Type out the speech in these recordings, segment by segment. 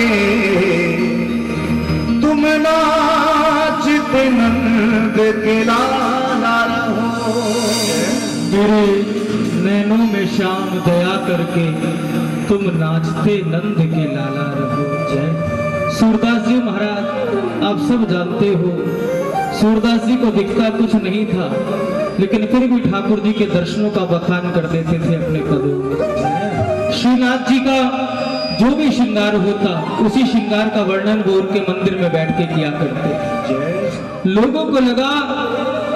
के तुम नाचते नंद के लाला रहो। मेरे नैनों में शाम दया करके तुम नाचते नंद के लाला रहो। जय सूरदास जी महाराज, आप सब जानते हो सूरदास जी को दिखता कुछ नहीं था, लेकिन फिर भी ठाकुर जी के दर्शनों का बखान कर देते थे अपने पदों में। श्रीनाथ जी का जो भी श्रृंगार होता उसी श्रृंगार का वर्णन वो उनके मंदिर में बैठ के किया करते। लोगों को लगा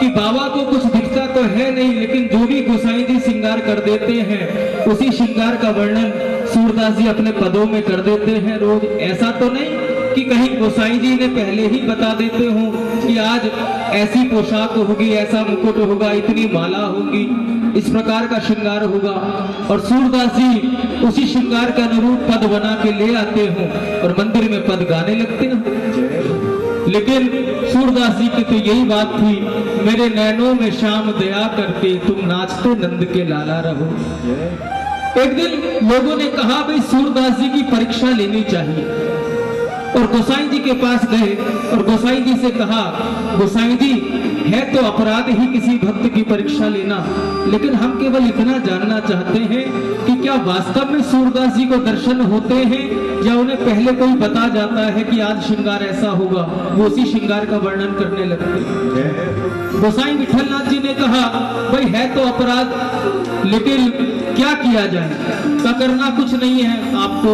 कि बाबा को कुछ दिखता तो है नहीं, लेकिन जो भी गोसाई जी श्रृंगार कर देते हैं उसी श्रृंगार का वर्णन सूरदास जी अपने पदों में कर देते हैं रोज। ऐसा तो नहीं कि कहीं गोसाई जी ने पहले ही बता देते हो कि आज ऐसी पोशाक होगी, ऐसा मुकुट होगा, इतनी माला होगी, इस प्रकार का श्रृंगार होगा, और सूरदास जी उसी श्रृंगार के अनुरूप पद बना के ले आते हो और मंदिर में पद गाने लगते हैं। लेकिन सूरदास जी की तो यही बात थी, मेरे नैनों में शाम दया करके तुम नाचते नंद के लाला रहो। एक दिन लोगों ने कहा भाई सूरदास जी की परीक्षा लेनी चाहिए, और गोसाई जी के पास गए और गोसाई जी से कहा, गोसाई जी है तो अपराध ही किसी भक्त की परीक्षा लेना, लेकिन हम केवल इतना जानना चाहते हैं कि क्या वास्तव में सूरदास जी को दर्शन होते हैं या उन्हें पहले कोई बता जाता है कि आज श्रृंगार ऐसा होगा, वो उसी श्रृंगार का वर्णन करने लगते हैं। गोसाई विठलनाथ जी ने कहा भाई है तो अपराध, लेकिन क्या किया जाए, क्या करना कुछ नहीं है आपको।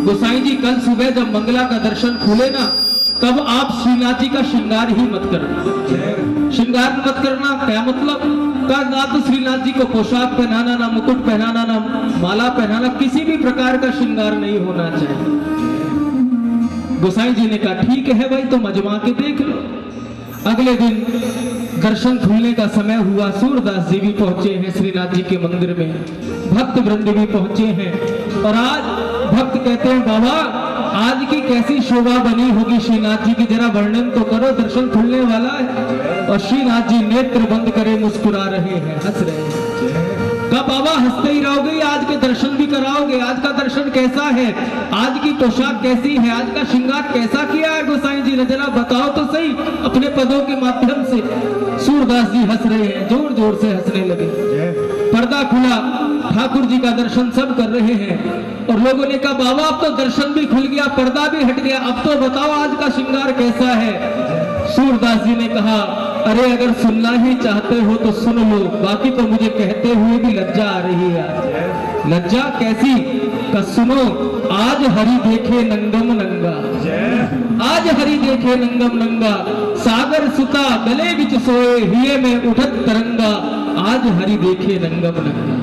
गोसाई जी कल सुबह जब मंगला का दर्शन खुले ना, तब आप श्रीनाथ जी का श्रृंगार ही मत करना। श्रृंगार मत करना क्या मतलब, का ना तो श्रीनाथ जी को पोशाक पहनाना, ना मुकुट पहनाना, ना माला पहनाना, किसी भी प्रकार का श्रृंगार नहीं होना चाहिए। गोसाई जी ने कहा ठीक है भाई, तुम आजमा के देख लो। अगले दिन दर्शन खुलने का समय हुआ, सूरदास जी भी पहुंचे हैं श्रीनाथ जी के मंदिर में, भक्त वृंद भी पहुंचे हैं, और आज भक्त कहते हैं बाबा आज की कैसी शोभा बनी होगी श्रीनाथ जी की, जरा वर्णन तो करो, दर्शन खुलने वाला है। और श्रीनाथ जी नेत्र बंद करे मुस्कुरा रहे हैं, हंस रहे हैं। कहा बाबा हंसते ही रहोगे, आज के दर्शन भी कराओगे, आज का दर्शन कैसा है, आज की पोशाक कैसी है, आज का श्रृंगार कैसा किया है गोसाई जी ने, जरा बताओ तो सही अपने पदों के माध्यम से। सूरदास जी हंस रहे हैं, जोर जोर से हंसने लगे। पर्दा खुला, ठाकुर जी का दर्शन सब कर रहे हैं, और लोगों ने कहा बाबा अब तो दर्शन भी खुल गया, पर्दा भी हट गया, अब तो बताओ आज का श्रृंगार कैसा है। सूरदास जी ने कहा अरे अगर सुनना ही चाहते हो तो सुन लो, बाकी तो मुझे कहते हुए भी लज्जा आ रही है। लज्जा कैसी, का सुनो, आज हरि देखे नंगम नंगा, आज हरि देखे नंगम नंगा, सागर सुता गले बिच सोए, हिये में उठत तरंगा, आज हरि देखे नंगम नंगा।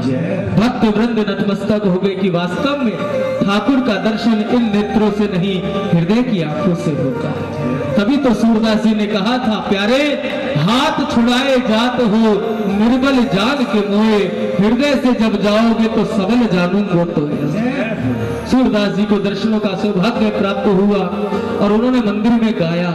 भक्त वृंद नतमस्तक हो गए कि वास्तव में ठाकुर का दर्शन इन नेत्रों से नहीं हृदय की आंखों से होता है। तभी तो सूरदास जी ने कहा था, प्यारे हाथ छुड़ाए जात हो निर्बल जान के मोए, हृदय से जब जाओगे तो सबल जानूंगो तो। सूरदास जी को दर्शनों का सौभाग्य प्राप्त हुआ और उन्होंने मंदिर में गाया,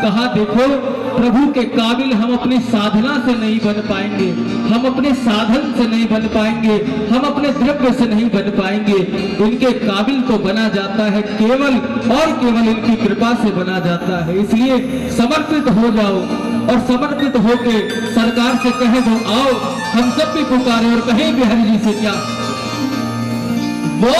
कहा देखो प्रभु के काबिल हम अपनी साधना से नहीं बन पाएंगे, हम अपने साधन से नहीं बन पाएंगे, हम अपने द्रव्य से नहीं बन पाएंगे, इनके काबिल तो बना जाता है केवल और केवल इनकी कृपा से बना जाता है। इसलिए समर्पित हो जाओ और समर्पित होके सरकार से कहे दो आओ, हम सब भी पुकारे और कहें बिहारी जी से क्या वो